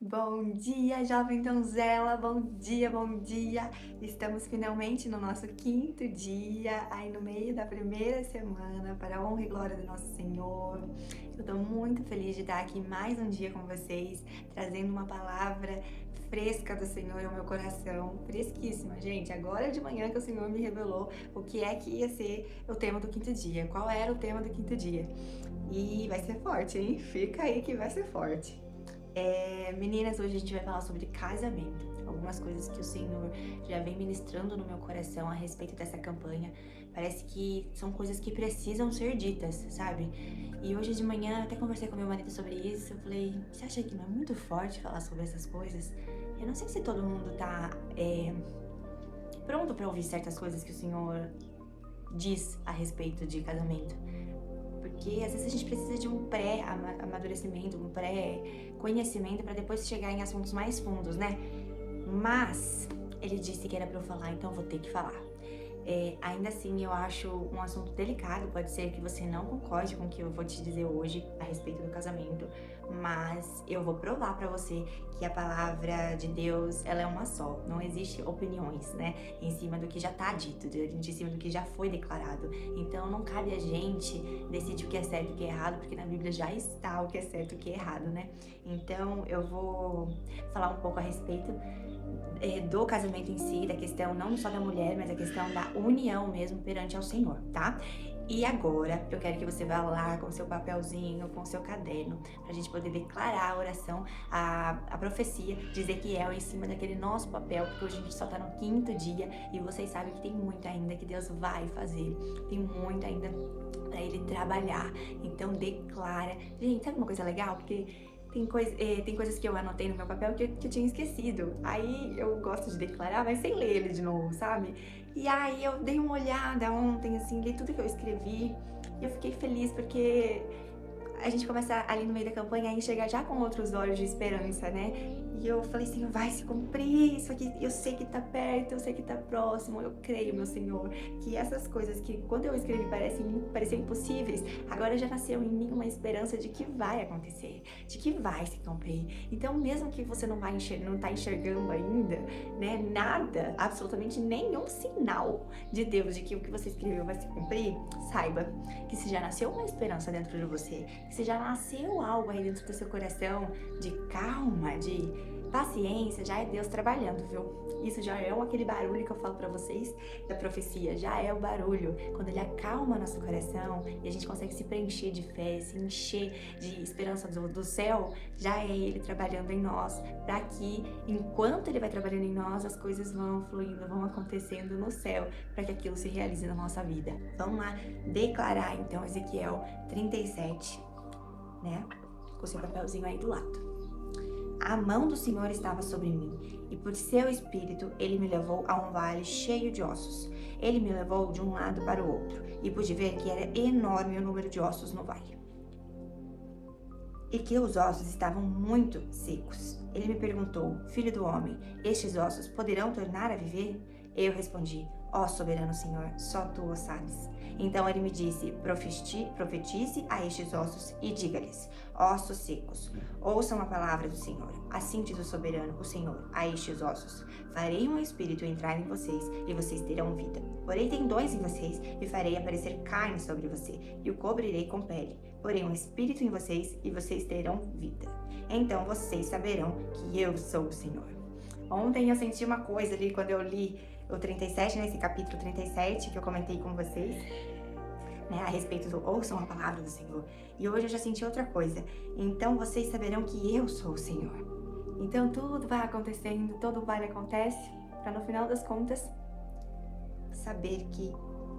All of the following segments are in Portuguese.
Bom dia, jovem donzela, bom dia, bom dia! Estamos finalmente no nosso quinto dia, aí no meio da primeira semana, para a honra e glória do nosso Senhor. Eu tô muito feliz de estar aqui mais um dia com vocês, trazendo uma palavra fresca do Senhor ao meu coração, fresquíssima, gente. Agora de manhã que o Senhor me revelou o que é que ia ser o tema do quinto dia, qual era o tema do quinto dia. E vai ser forte, hein? Fica aí que vai ser forte. Meninas, hoje a gente vai falar sobre casamento. Algumas coisas que o Senhor já vem ministrando no meu coração a respeito dessa campanha. Parece que são coisas que precisam ser ditas, sabe? E hoje de manhã eu até conversei com meu marido sobre isso. Eu falei, você acha que não é muito forte falar sobre essas coisas? Eu não sei se todo mundo tá pronto pra ouvir certas coisas que o Senhor diz a respeito de casamento. Porque às vezes a gente precisa de um pré-amadurecimento, um pré-conhecimento para depois chegar em assuntos mais fundos, né? Mas ele disse que era para eu falar, então eu vou ter que falar. Ainda assim, eu acho um assunto delicado, pode ser que você não concorde com o que eu vou te dizer hoje a respeito do casamento, mas eu vou provar pra você que a palavra de Deus, ela é uma só, não existe opiniões, né, em cima do que já tá dito, em cima do que já foi declarado. Então não cabe a gente decidir o que é certo e o que é errado, porque na Bíblia já está o que é certo e o que é errado, né? Então eu vou falar um pouco a respeito do casamento em si, da questão não só da mulher, mas a questão da união mesmo perante ao Senhor, tá? E agora, eu quero que você vá lá com seu papelzinho, com seu caderno, pra gente poder declarar a oração, a profecia de Ezequiel em cima daquele nosso papel, porque hoje a gente só tá no quinto dia e vocês sabem que tem muito ainda que Deus vai fazer, tem muito ainda pra Ele trabalhar. Então declara. Gente, sabe uma coisa legal? Porque tem coisas que eu anotei no meu papel que eu tinha esquecido. Aí eu gosto de declarar, mas sem ler ele de novo, sabe? E aí eu dei uma olhada ontem, assim, li tudo que eu escrevi e eu fiquei feliz porque a gente começa ali no meio da campanha a enxergar já com outros olhos de esperança, né? E eu falei, Senhor, vai se cumprir isso aqui, eu sei que tá perto, eu sei que tá próximo, eu creio, meu Senhor, que essas coisas que quando eu escrevi pareciam impossíveis, agora já nasceu em mim uma esperança de que vai acontecer, de que vai se cumprir. Então, mesmo que você não tá enxergando ainda, né, nada, absolutamente nenhum sinal de Deus de que o que você escreveu vai se cumprir, saiba que se já nasceu uma esperança dentro de você, se já nasceu algo aí dentro do seu coração de calma, de paciência, já é Deus trabalhando, viu? Isso já é aquele barulho que eu falo pra vocês da profecia, já é o barulho quando ele acalma nosso coração e a gente consegue se preencher de fé, se encher de esperança do céu, já é ele trabalhando em nós, para que enquanto ele vai trabalhando em nós, as coisas vão fluindo, vão acontecendo no céu, para que aquilo se realize na nossa vida. Vamos lá declarar então Ezequiel 37, né? Com seu papelzinho aí do lado. A mão do Senhor estava sobre mim, e por seu espírito ele me levou a um vale cheio de ossos. Ele me levou de um lado para o outro, e pude ver que era enorme o número de ossos no vale, e que os ossos estavam muito secos. Ele me perguntou, filho do homem, estes ossos poderão tornar a viver? Eu respondi, ó soberano Senhor, só tu o sabes. Então ele me disse, profetize a estes ossos e diga-lhes, ossos secos, ouçam a palavra do Senhor. Assim diz o soberano, o Senhor, a estes ossos, farei um espírito entrar em vocês e vocês terão vida. Porém tendões em vocês e farei aparecer carne sobre você e o cobrirei com pele. Porém um espírito em vocês e vocês terão vida. Então vocês saberão que eu sou o Senhor. Ontem eu senti uma coisa ali quando eu li o 37, nesse capítulo 37 que eu comentei com vocês, né, a respeito do ouçam a palavra do Senhor. E hoje eu já senti outra coisa. Então vocês saberão que eu sou o Senhor. Então tudo vai acontecendo, todo vale acontece, para no final das contas saber que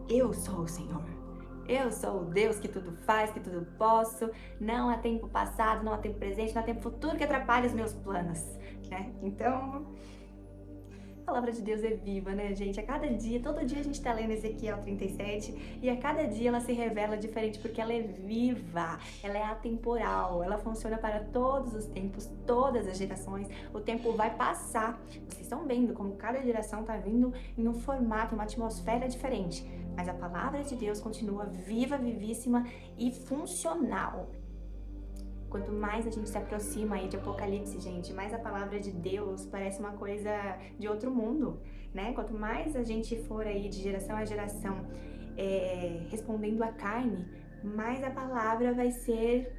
eu sou o Senhor. Eu sou o Deus que tudo faz, que tudo posso. Não há tempo passado, não há tempo presente, não há tempo futuro que atrapalhe os meus planos, né? Então, a palavra de Deus é viva, né, gente? A cada dia, todo dia a gente tá lendo Ezequiel 37 e a cada dia ela se revela diferente porque ela é viva, ela é atemporal, ela funciona para todos os tempos, todas as gerações. O tempo vai passar. Vocês estão vendo como cada geração tá vindo em um formato, uma atmosfera diferente. Mas a palavra de Deus continua viva, vivíssima e funcional. Quanto mais a gente se aproxima aí de Apocalipse, gente, mais a palavra de Deus parece uma coisa de outro mundo, né? Quanto mais a gente for aí de geração a geração respondendo à carne, mais a palavra vai ser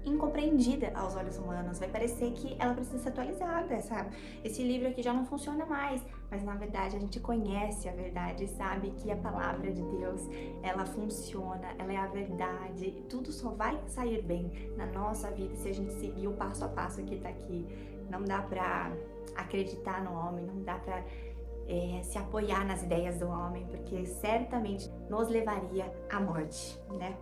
incompreendida aos olhos humanos, vai parecer que ela precisa ser atualizada, sabe? Esse livro aqui já não funciona mais, mas na verdade a gente conhece a verdade e sabe que a palavra de Deus, ela funciona, ela é a verdade, tudo só vai sair bem na nossa vida se a gente seguir o passo a passo que tá aqui. Não dá pra acreditar no homem, não dá pra se apoiar nas ideias do homem, porque certamente nos levaria à morte, né?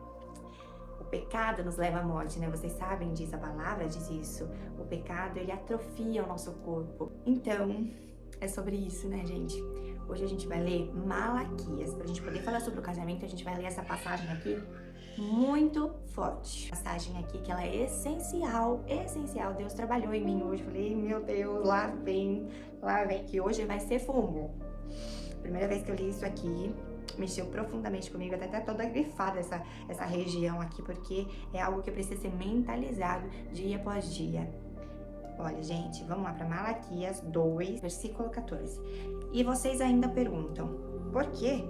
O pecado nos leva à morte, né? Vocês sabem disso, a palavra diz isso. O pecado, ele atrofia o nosso corpo. Então, é sobre isso, né, gente? Hoje a gente vai ler Malaquias. Pra gente poder falar sobre o casamento, a gente vai ler essa passagem aqui muito forte. Passagem aqui que ela é essencial, essencial. Deus trabalhou em mim hoje. Falei, meu Deus, lá vem, que hoje vai ser fumo. Primeira vez que eu li isso aqui, mexeu profundamente comigo, até tá toda grifada essa região aqui, porque é algo que precisa ser mentalizado dia após dia. Olha, gente, vamos lá para Malaquias 2, versículo 14. E vocês ainda perguntam, por quê?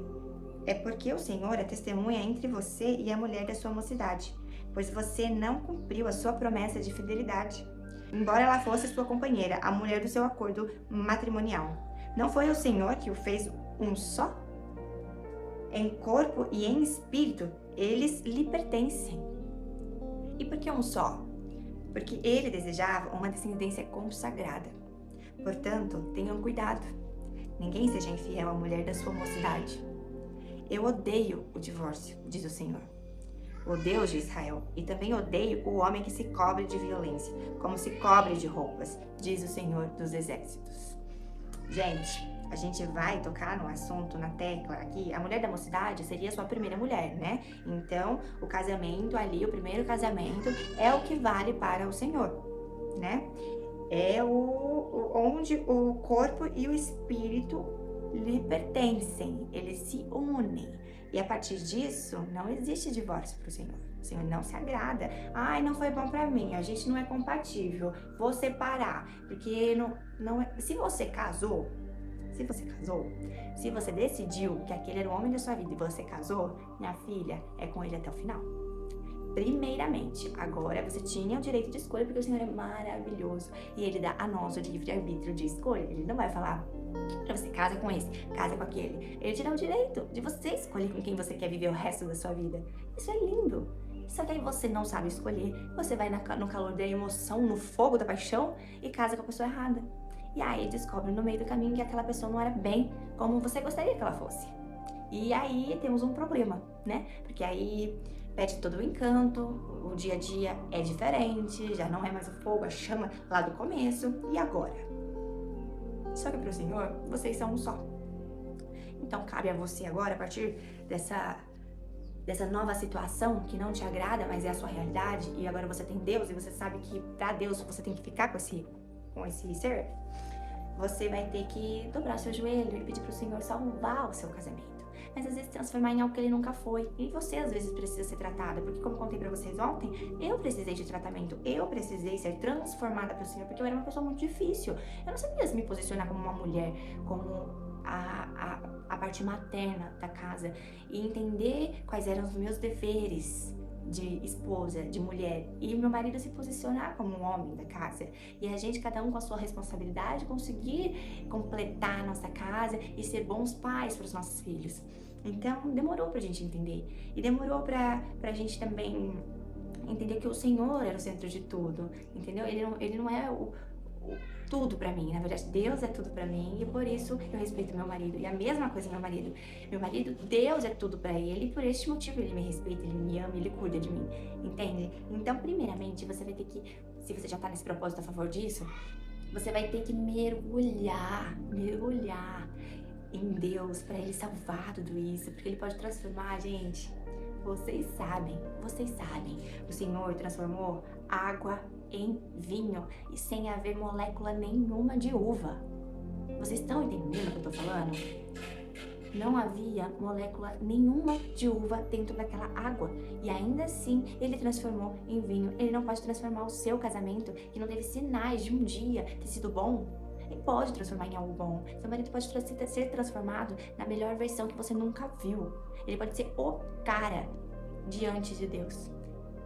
É porque o Senhor é testemunha entre você e a mulher da sua mocidade, pois você não cumpriu a sua promessa de fidelidade, embora ela fosse sua companheira, a mulher do seu acordo matrimonial. Não foi o Senhor que o fez um só? Em corpo e em espírito, eles lhe pertencem. E por que um só? Porque ele desejava uma descendência consagrada. Portanto, tenham cuidado. Ninguém seja infiel à mulher da sua mocidade. Eu odeio o divórcio, diz o Senhor, o Deus de Israel, e também odeio o homem que se cobre de violência, como se cobre de roupas, diz o Senhor dos Exércitos. Gente, a gente vai tocar no assunto, na tecla aqui, a mulher da mocidade seria a sua primeira mulher, né? Então, o casamento ali, o primeiro casamento, é o que vale para o Senhor, né? É onde o corpo e o espírito lhe pertencem, eles se unem. E a partir disso, não existe divórcio para o Senhor. O Senhor não se agrada. Ai, não foi bom para mim, a gente não é compatível, vou separar. Porque não é... Se você casou, se você decidiu que aquele era o homem da sua vida e você casou, minha filha, é com ele até o final. Primeiramente, agora você tinha o direito de escolha, porque o Senhor é maravilhoso e Ele dá a nós o livre-arbítrio de escolha. Ele não vai falar pra você, casa com esse, casa com aquele. Ele te dá o direito de você escolher com quem você quer viver o resto da sua vida. Isso é lindo. Só que aí você não sabe escolher, você vai no calor da emoção, no fogo da paixão e casa com a pessoa errada. E aí descobre no meio do caminho que aquela pessoa não era bem como você gostaria que ela fosse. E aí temos um problema, né? Porque aí perde todo o encanto, o dia a dia é diferente, já não é mais o fogo, a chama lá do começo. E agora? Só que para o Senhor, vocês são um só. Então cabe a você agora, a partir dessa nova situação que não te agrada, mas é a sua realidade, e agora você tem Deus, e você sabe que para Deus você tem que ficar com esse ser, você vai ter que dobrar seu joelho e pedir para o Senhor salvar o seu casamento. Mas às vezes transformar em algo que ele nunca foi. E você às vezes precisa ser tratada, porque como eu contei pra vocês ontem, eu precisei de tratamento, eu precisei ser transformada pelo Senhor, porque eu era uma pessoa muito difícil. Eu não sabia me posicionar como uma mulher, como a parte materna da casa, e entender quais eram os meus deveres de esposa, de mulher, e meu marido se posicionar como um homem da casa, e a gente, cada um com a sua responsabilidade, conseguir completar a nossa casa e ser bons pais para os nossos filhos. Então demorou pra gente entender, e demorou pra gente também entender que o Senhor era o centro de tudo, entendeu? Ele não é o tudo pra mim, na verdade Deus é tudo pra mim, e por isso eu respeito meu marido. E a mesma coisa meu marido, Deus é tudo pra ele, e por este motivo ele me respeita, ele me ama, ele cuida de mim, entende? Então primeiramente você vai ter que, se você já tá nesse propósito a favor disso, você vai ter que mergulhar em Deus pra ele salvar tudo isso, porque ele pode transformar, gente. Vocês sabem, o Senhor transformou água em vinho e sem haver molécula nenhuma de uva. Vocês estão entendendo o que eu tô falando? não havia molécula nenhuma de uva dentro daquela água. E ainda assim, ele transformou em vinho. Ele não pode transformar o seu casamento, que não teve sinais de um dia ter sido bom. Ele pode transformar em algo bom. Seu marido pode ser transformado na melhor versão que você nunca viu. Ele pode ser o cara diante de Deus.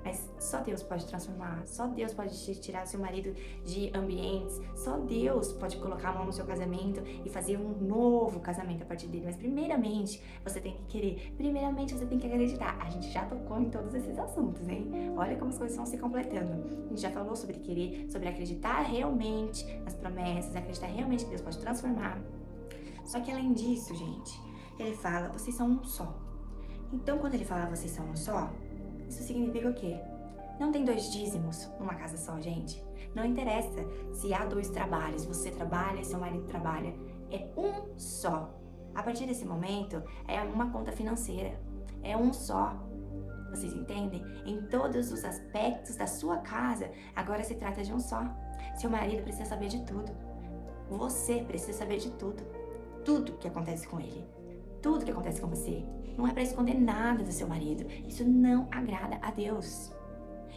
Mas só Deus pode transformar, só Deus pode tirar seu marido de ambientes, só Deus pode colocar a mão no seu casamento e fazer um novo casamento a partir dele. Mas primeiramente, você tem que querer, primeiramente você tem que acreditar. A gente já tocou em todos esses assuntos, hein? Olha como as coisas estão se completando. A gente já falou sobre querer, sobre acreditar realmente nas promessas, acreditar realmente que Deus pode transformar. Só que além disso, gente, ele fala, vocês são um só. Então quando ele fala vocês são um só, isso significa o quê? Não tem 2 dízimos numa casa só, gente. Não interessa se há 2 trabalhos, você trabalha e seu marido trabalha. É um só. A partir desse momento, é uma conta financeira. É um só. Vocês entendem? Em todos os aspectos da sua casa, agora se trata de um só. Seu marido precisa saber de tudo. Você precisa saber de tudo. Tudo que acontece com ele. Tudo que acontece com você. Não é para esconder nada do seu marido. Isso não agrada a Deus.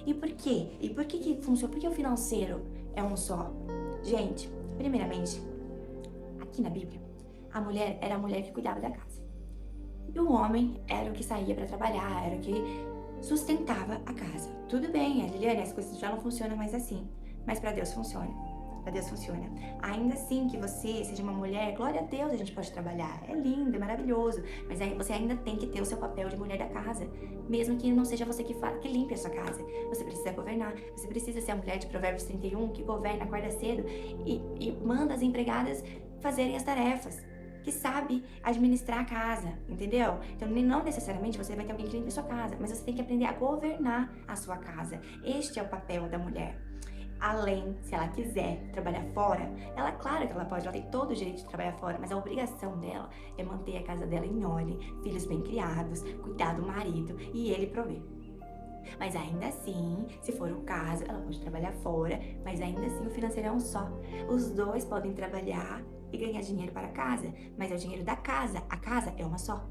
E por quê? E por que funciona? Por que o financeiro é um só? Gente, primeiramente, aqui na Bíblia, a mulher era a mulher que cuidava da casa. E o homem era o que saía para trabalhar, era o que sustentava a casa. Tudo bem, Liliane, as coisas já não funcionam mais assim. Mas para Deus funciona. Para Deus funciona. Ainda assim que você seja uma mulher, glória a Deus, a gente pode trabalhar. É lindo, é maravilhoso. Mas aí você ainda tem que ter o seu papel de mulher da casa. Mesmo que não seja você que limpe a sua casa. Você precisa governar. Você precisa ser a mulher de Provérbios 31, que governa, acorda cedo e manda as empregadas fazerem as tarefas. Que sabe administrar a casa, entendeu? Então, não necessariamente você vai ter alguém que limpe a sua casa, mas você tem que aprender a governar a sua casa. Este é o papel da mulher. Além, se ela quiser trabalhar fora, claro que ela pode, ela tem todo o direito de trabalhar fora, mas a obrigação dela é manter a casa dela em ordem, filhos bem criados, cuidar do marido e ele prover. Mas ainda assim, se for o caso, ela pode trabalhar fora, mas ainda assim o financeiro é um só. Os 2 podem trabalhar e ganhar dinheiro para a casa, mas é o dinheiro da casa, a casa é uma só.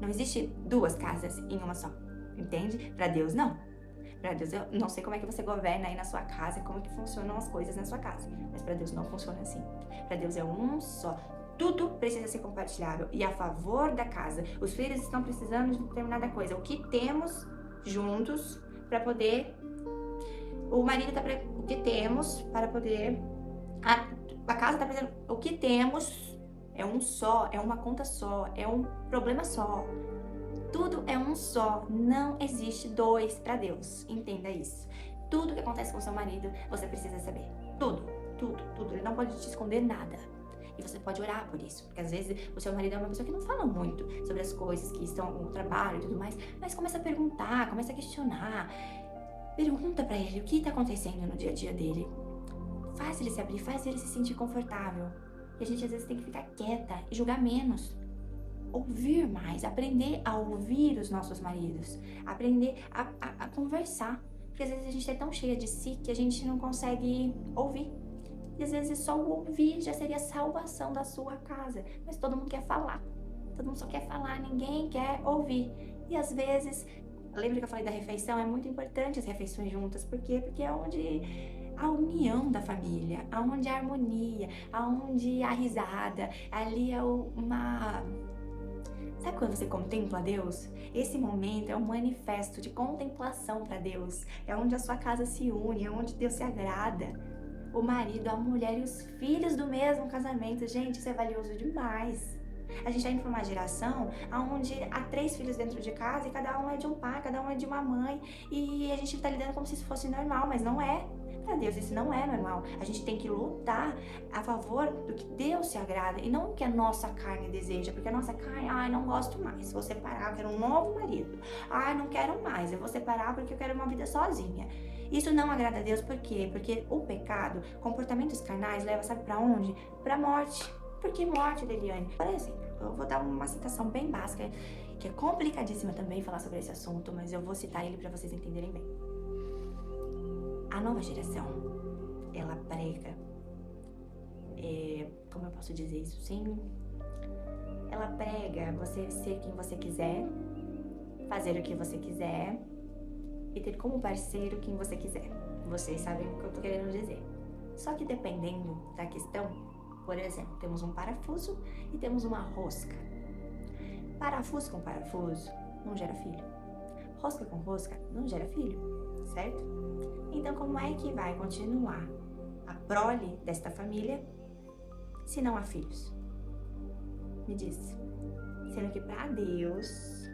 Não existe 2 casas em uma só, entende? Para Deus não. Para Deus, eu não sei como é que você governa aí na sua casa, como que funcionam as coisas na sua casa, mas para Deus não funciona assim. Para Deus é um só. Tudo precisa ser compartilhável e a favor da casa. Os filhos estão precisando de determinada coisa. O que temos juntos para poder... O marido está... O que temos para poder... A casa está precisando... O que temos é um só, é uma conta só, é um problema só. Tudo é um só, não existe 2 para Deus, entenda isso. Tudo que acontece com seu marido, você precisa saber. Tudo. Ele não pode te esconder nada. E você pode orar por isso, porque às vezes o seu marido é uma pessoa que não fala muito sobre as coisas que estão no trabalho e tudo mais, mas começa a perguntar, começa a questionar. Pergunta para ele o que está acontecendo no dia a dia dele. Faz ele se abrir, faz ele se sentir confortável. E a gente às vezes tem que ficar quieta e julgar menos. Ouvir mais, aprender a ouvir os nossos maridos, aprender a conversar, porque às vezes a gente é tão cheia de si que a gente não consegue ouvir, e às vezes só o ouvir já seria a salvação da sua casa, mas todo mundo quer falar, todo mundo só quer falar, ninguém quer ouvir, e às vezes, lembra que eu falei da refeição? É muito importante as refeições juntas, por quê? Porque é onde a união da família, aonde a harmonia, aonde a risada, ali é uma... Sabe quando você contempla Deus? Esse momento é um manifesto de contemplação para Deus. É onde a sua casa se une, é onde Deus se agrada. O marido, a mulher e os filhos do mesmo casamento. Gente, isso é valioso demais. A gente está indo para uma geração onde há 3 filhos dentro de casa e cada um é de um pai, cada um é de uma mãe. E a gente está lidando como se isso fosse normal, mas não é. Para Deus isso não é normal. A gente tem que lutar a favor do que Deus se agrada e não o que a nossa carne deseja, porque a nossa carne, não gosto mais, vou separar, eu quero um novo marido. Não quero mais, eu vou separar porque eu quero uma vida sozinha. Isso não agrada a Deus, por quê? Porque o pecado, comportamentos carnais, leva, sabe para onde? Para morte. Por que morte, Liliane? Por exemplo, eu vou dar uma citação bem básica, que é complicadíssima também falar sobre esse assunto, mas eu vou citar ele para vocês entenderem bem. A nova geração, ela prega, como eu posso dizer isso, sim? ela prega você ser quem você quiser, fazer o que você quiser e ter como parceiro quem você quiser. Vocês sabem o que eu tô querendo dizer. Só que dependendo da questão, por exemplo, temos um parafuso e temos uma rosca. Parafuso com parafuso não gera filho. Rosca com rosca não gera filho, certo? Então como é que vai continuar a prole desta família se não há filhos? Me diz. Sendo que para Deus,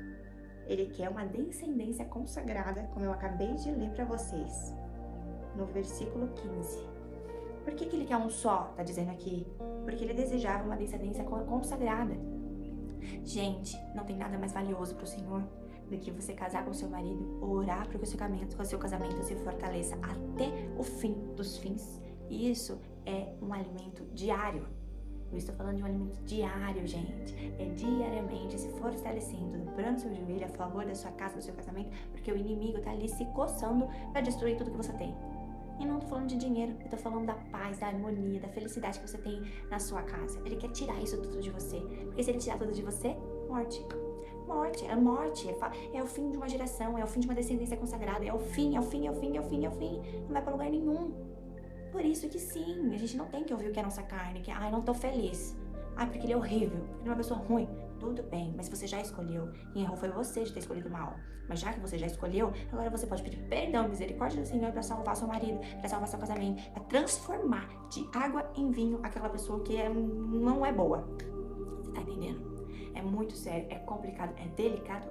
Ele quer uma descendência consagrada, como eu acabei de ler para vocês, no versículo 15. Por que Ele quer um só, tá dizendo aqui? Porque Ele desejava uma descendência consagrada. Gente, não tem nada mais valioso para o Senhor do que você casar com seu marido, orar para que o seu casamento se fortaleça até o fim dos fins. E isso é um alimento diário. Eu estou falando de um alimento diário, gente. É diariamente se fortalecendo, dobrando seu joelho a favor da sua casa, do seu casamento, porque o inimigo está ali se coçando para destruir tudo que você tem. E não tô falando de dinheiro, eu tô falando da paz, da harmonia, da felicidade que você tem na sua casa. Ele quer tirar isso tudo de você. Porque se ele tirar tudo de você, morte. Morte, é o fim de uma geração, é o fim de uma descendência consagrada, é o fim. Não vai pra lugar nenhum. Por isso que sim, a gente não tem que ouvir o que é a nossa carne, que não tô feliz. Porque ele é horrível, porque ele é uma pessoa ruim. Tudo bem, mas você já escolheu. Quem errou foi você de ter escolhido mal. Mas já que você já escolheu, agora você pode pedir perdão, misericórdia do Senhor para salvar seu marido, para salvar seu casamento, para transformar de água em vinho aquela pessoa que não é boa. Você tá entendendo? É muito sério, é complicado, é delicado,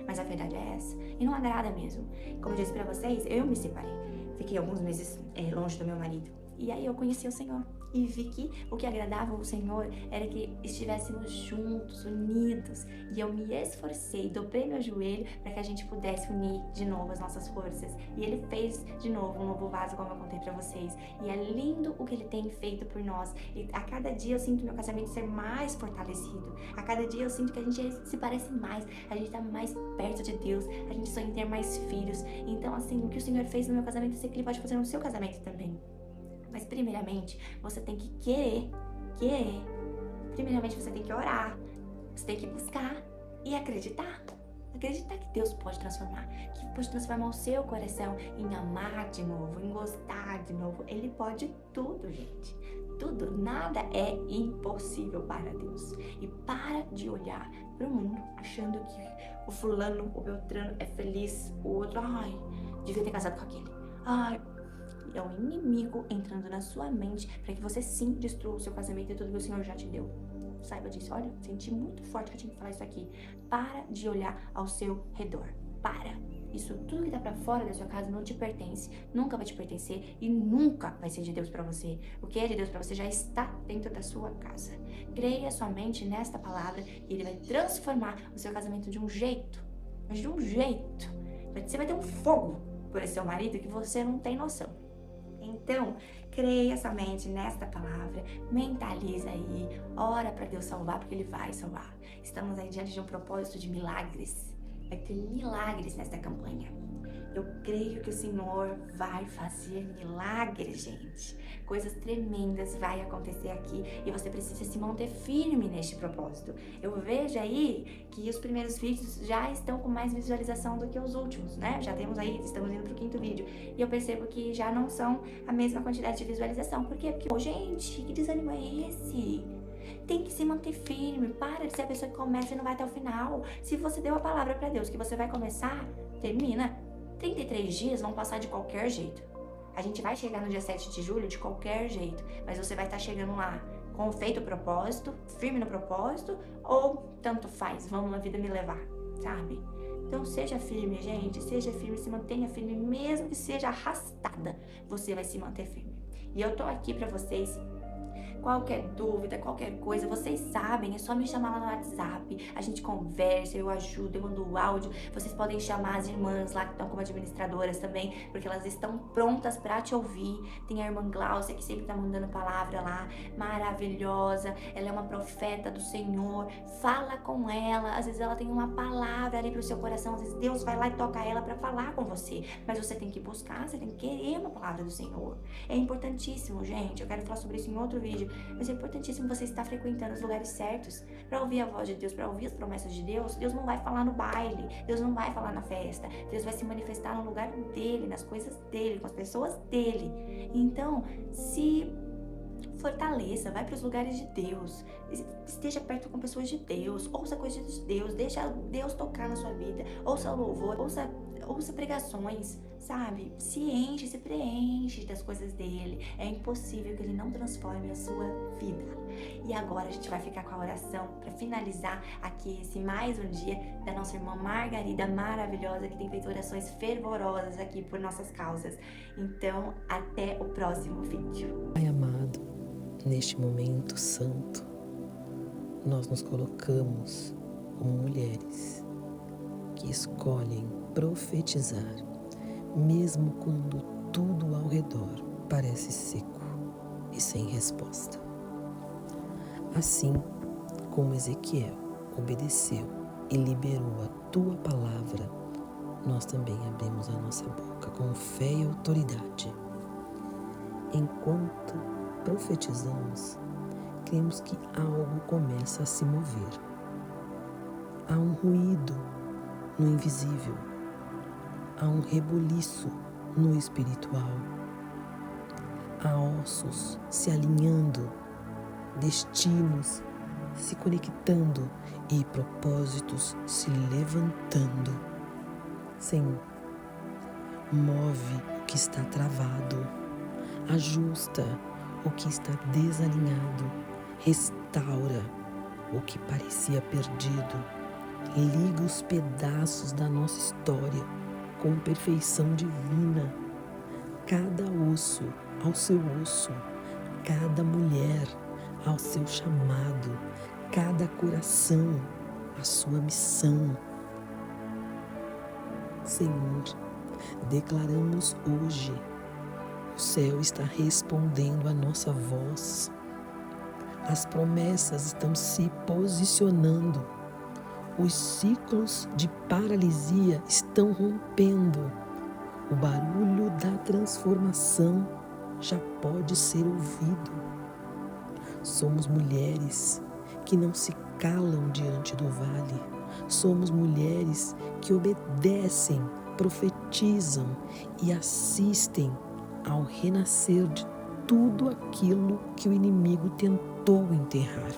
mas a verdade é essa. E não agrada mesmo. Como eu disse pra vocês, eu me separei. Fiquei alguns meses longe do meu marido. E aí eu conheci o Senhor. E vi que o que agradava ao Senhor era que estivéssemos juntos, unidos. E eu me esforcei, dobrei meu joelho para que a gente pudesse unir de novo as nossas forças. E Ele fez de novo um novo vaso, como eu contei para vocês. E é lindo o que Ele tem feito por nós. E a cada dia eu sinto meu casamento ser mais fortalecido. A cada dia eu sinto que a gente se parece mais. A gente tá mais perto de Deus. A gente sonha em ter mais filhos. Então, assim, o que o Senhor fez no meu casamento, eu sei que Ele pode fazer no seu casamento também. Mas primeiramente, você tem que querer. Primeiramente, você tem que orar. Você tem que buscar e acreditar. Acreditar que Deus pode transformar. Que pode transformar o seu coração em amar de novo, em gostar de novo. Ele pode tudo, gente. Tudo. Nada é impossível para Deus. E para de olhar para o mundo achando que o fulano, o Beltrano é feliz. O outro, devia ter casado com aquele. É o inimigo entrando na sua mente para que você sim destrua o seu casamento e tudo que o Senhor já te deu. Saiba disso. Olha, senti muito forte que eu tinha que falar isso aqui. Para de olhar ao seu redor. Para. Isso tudo que tá pra fora da sua casa não te pertence, nunca vai te pertencer e nunca vai ser de Deus pra você. O que é de Deus pra você já está dentro da sua casa. Creia somente nesta palavra e Ele vai transformar o seu casamento de um jeito. Mas de um jeito. Você vai ter um fogo por esse seu marido que você não tem noção. Então, creia somente nesta palavra, mentaliza aí, ora para Deus salvar, porque Ele vai salvar. Estamos aí diante de um propósito de milagres. Vai ter milagres nesta campanha. Eu creio que o Senhor vai fazer milagres, gente. Coisas tremendas vai acontecer aqui e você precisa se manter firme neste propósito. Eu vejo aí que os primeiros vídeos já estão com mais visualização do que os últimos, né? Já temos aí, estamos indo pro 5º vídeo. E eu percebo que já não são a mesma quantidade de visualização. Por quê? Porque, gente, que desânimo é esse? Tem que se manter firme. Para de ser a pessoa que começa e não vai até o final. Se você deu a palavra pra Deus que você vai começar, termina. 33 dias vão passar de qualquer jeito. A gente vai chegar no dia 7 de julho de qualquer jeito, mas você vai estar chegando lá com feito o propósito, firme no propósito, ou tanto faz, vamos na vida me levar, sabe? Então seja firme, gente, seja firme, se mantenha firme, mesmo que seja arrastada, você vai se manter firme. E eu tô aqui pra vocês. Qualquer dúvida, qualquer coisa, vocês sabem, é só me chamar lá no WhatsApp, a gente conversa, eu ajudo, eu mando o áudio, vocês podem chamar as irmãs lá que estão como administradoras também, porque elas estão prontas pra te ouvir. Tem a irmã Glaucia que sempre tá mandando palavra lá, maravilhosa, ela é uma profeta do Senhor, fala com ela, às vezes ela tem uma palavra ali pro seu coração, às vezes Deus vai lá e toca ela pra falar com você, mas você tem que buscar, você tem que querer uma palavra do Senhor. É importantíssimo, gente, eu quero falar sobre isso em outro vídeo, mas é importantíssimo você estar frequentando os lugares certos para ouvir a voz de Deus, para ouvir as promessas de Deus. Deus não vai falar no baile, Deus não vai falar na festa, Deus vai se manifestar no lugar dele, nas coisas dele, com as pessoas dele. Então, se fortaleça, vai para os lugares de Deus, esteja perto com pessoas de Deus, ouça coisas de Deus, deixa Deus tocar na sua vida, ouça louvor, ouça pregações, sabe? Se preenche das coisas dele. É impossível que ele não transforme a sua vida. E agora a gente vai ficar com a oração para finalizar aqui esse mais um dia da nossa irmã Margarida maravilhosa, que tem feito orações fervorosas aqui por nossas causas. Então, até o próximo vídeo. Pai amado, neste momento santo, nós nos colocamos como mulheres que escolhem profetizar, mesmo quando tudo ao redor parece seco e sem resposta. Assim como Ezequiel obedeceu e liberou a tua palavra, nós também abrimos a nossa boca com fé e autoridade. Enquanto profetizamos, cremos que algo começa a se mover. Há um ruído no invisível, há um rebuliço no espiritual, há ossos se alinhando, destinos se conectando e propósitos se levantando. Senhor, move o que está travado, ajusta o que está desalinhado, restaura o que parecia perdido, liga os pedaços da nossa história com perfeição divina, cada osso ao seu osso, cada mulher ao seu chamado, cada coração à sua missão. Senhor, declaramos hoje, o céu está respondendo a nossa voz, as promessas estão se posicionando, os ciclos de paralisia estão rompendo, o barulho da transformação já pode ser ouvido. Somos mulheres que não se calam diante do vale, somos mulheres que obedecem, profetizam e assistem ao renascer de tudo aquilo que o inimigo tentou enterrar.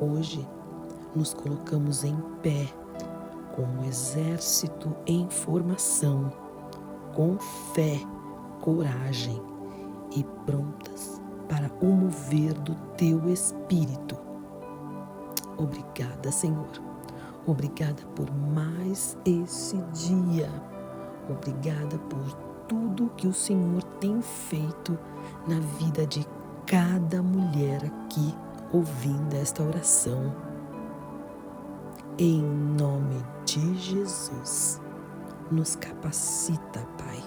Hoje nos colocamos em pé como um exército em formação, com fé, coragem e prontas para o mover do teu Espírito. Obrigada, Senhor. Obrigada por mais esse dia. Obrigada por tudo que o Senhor tem feito na vida de cada mulher aqui ouvindo esta oração. Em nome de Jesus, nos capacita, Pai.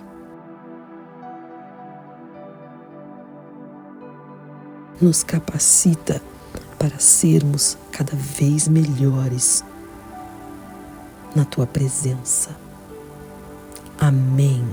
Nos capacita para sermos cada vez melhores na Tua presença. Amém.